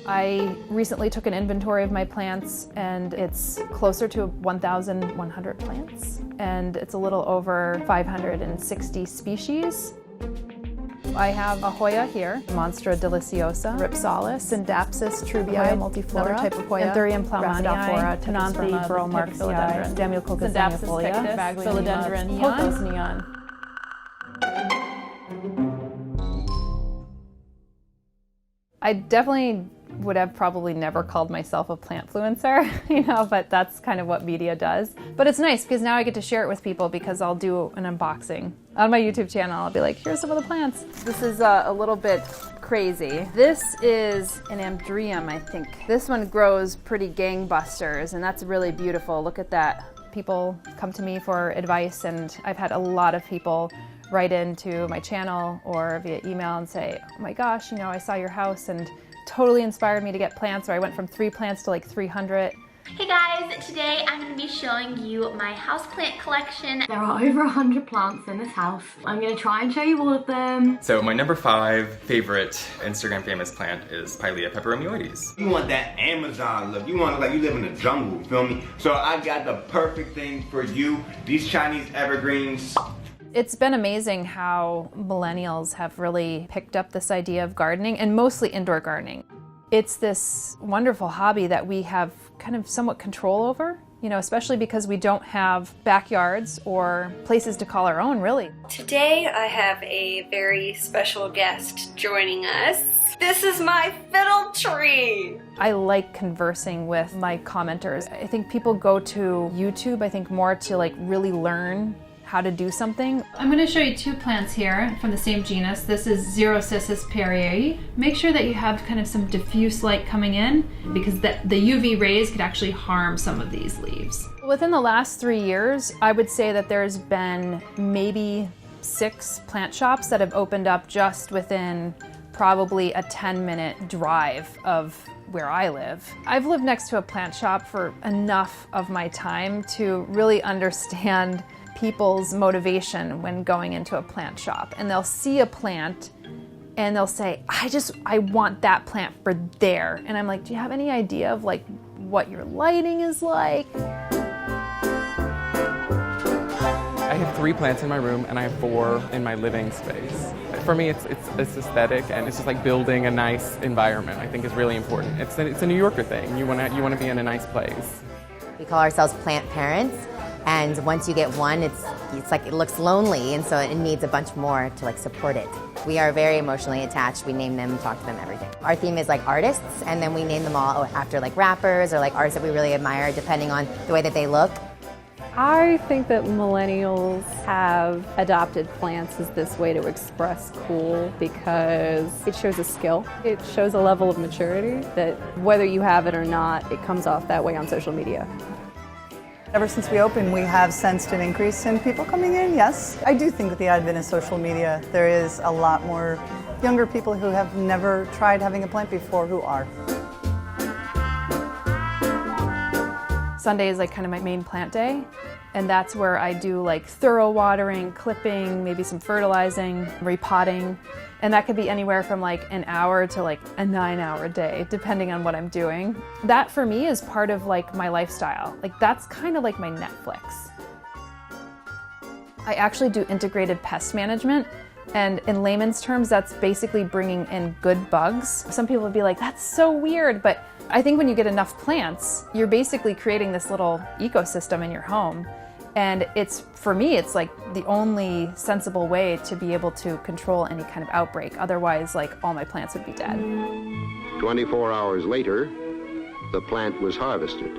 I recently took an inventory of my plants, and it's closer to 1,100 plants, and it's a little over 560 species. I have a Hoya here, Monstra deliciosa, Ripsalis, Syndapsis trubii, multiflora, another type of Hoya, Anthurium plaumanii, Tenanthe, Burromarxii, Damiococcus zanifolia, Philodendron, pothos neon. I definitely would have probably never called myself a plantfluencer, but that's kind of what media does. But it's nice because now I get to share it with people, because I'll do an unboxing on my YouTube channel. I'll be like, here's some of the plants. This is a little bit crazy. This is an Amdrium, I think. This one grows pretty gangbusters, and that's really beautiful. Look at that. People come to me for advice, and I've had a lot of people write into my channel or via email and say, oh my gosh, I saw your house and totally inspired me to get plants, or I went from 3 plants to like 300. Hey guys, today I'm going to be showing you my houseplant collection. There are over 100 plants in this house. I'm going to try and show you all of them. So my number 5 favorite Instagram famous plant is Pilea peperomioides. You want that Amazon look. You want to like you live in the jungle, feel me? So I got the perfect thing for you. These Chinese evergreens. It's been amazing how millennials have really picked up this idea of gardening, and mostly indoor gardening. It's this wonderful hobby that we have kind of somewhat control over, especially because we don't have backyards or places to call our own, really. Today I have a very special guest joining us. This is my fiddle tree! I like conversing with my commenters. I think people go to YouTube, more to really learn how to do something. I'm going to show you 2 plants here from the same genus. This is Xerocissus perrieri. Make sure that you have kind of some diffuse light coming in, because the UV rays could actually harm some of these leaves. Within the last 3 years, I would say that there's been maybe 6 plant shops that have opened up just within probably a 10-minute drive of where I live. I've lived next to a plant shop for enough of my time to really understand people's motivation when going into a plant shop. And they'll see a plant and they'll say, I want that plant for there. And I'm like, do you have any idea of what your lighting is like? I have 3 plants in my room and I have 4 in my living space. For me, it's aesthetic, and it's just like building a nice environment, I think, is really important. It's a New Yorker thing. You want to be in a nice place. We call ourselves plant parents. And once you get one, it's like it looks lonely, and so it needs a bunch more to support it. We are very emotionally attached. We name them, talk to them, everything. Our theme is artists, and then we name them all after rappers or artists that we really admire, depending on the way that they look. I think that millennials have adopted plants as this way to express cool, because it shows a skill. It shows a level of maturity that whether you have it or not, it comes off that way on social media. Ever since we opened, we have sensed an increase in people coming in, yes. I do think with the advent of social media, there is a lot more younger people who have never tried having a plant before who are. Sunday is kind of my main plant day, and that's where I do thorough watering, clipping, maybe some fertilizing, repotting. And that could be anywhere from an hour to a 9-hour day, depending on what I'm doing. That for me is part of my lifestyle. That's kind of like my Netflix. I actually do integrated pest management, and in layman's terms, that's basically bringing in good bugs. Some people would be like, that's so weird, but I think when you get enough plants, you're basically creating this little ecosystem in your home. And for me, it's the only sensible way to be able to control any kind of outbreak. Otherwise, all my plants would be dead. 24 hours later, the plant was harvested.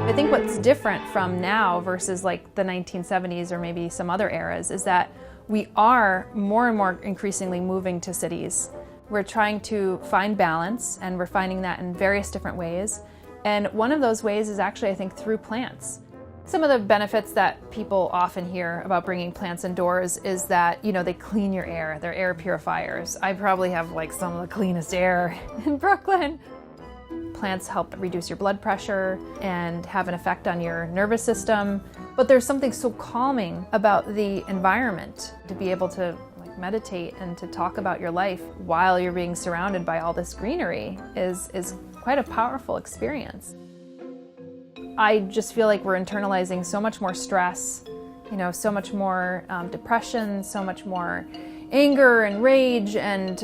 I think what's different from now versus the 1970s or maybe some other eras is that we are more and more increasingly moving to cities. We're trying to find balance, and we're finding that in various different ways. And one of those ways is actually, I think, through plants. Some of the benefits that people often hear about bringing plants indoors is that, they clean your air. They're air purifiers. I probably have some of the cleanest air in Brooklyn. Plants help reduce your blood pressure and have an effect on your nervous system. But there's something so calming about the environment to be able to meditate and to talk about your life while you're being surrounded by all this greenery is quite a powerful experience. I just feel like we're internalizing so much more stress, you know, so much more depression, so much more anger and rage and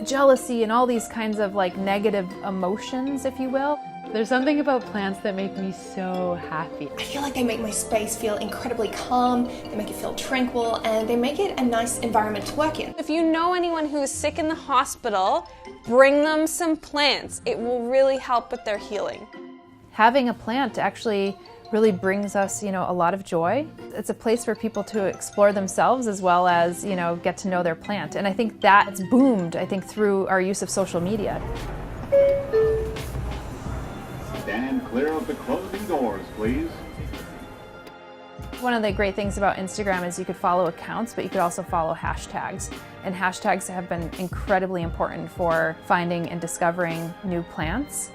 jealousy and all these kinds of like negative emotions, if you will. There's something about plants that make me so happy. I feel like they make my space feel incredibly calm, they make it feel tranquil, and they make it a nice environment to work in. If you know anyone who is sick in the hospital, bring them some plants. It will really help with their healing. Having a plant actually really brings us, you know, a lot of joy. It's a place for people to explore themselves as well as, you know, get to know their plant. And I think that's boomed, I think, through our use of social media. Stand clear of the closing doors, please. One of the great things about Instagram is you could follow accounts, but you could also follow hashtags. And hashtags have been incredibly important for finding and discovering new plants.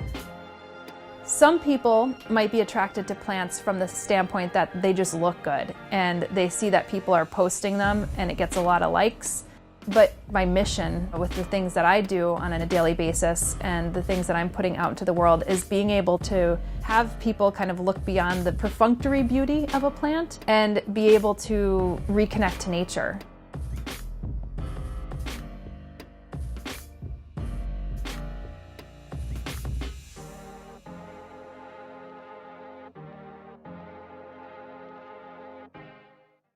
Some people might be attracted to plants from the standpoint that they just look good and they see that people are posting them and it gets a lot of likes. But my mission with the things that I do on a daily basis and the things that I'm putting out into the world is being able to have people kind of look beyond the perfunctory beauty of a plant and be able to reconnect to nature.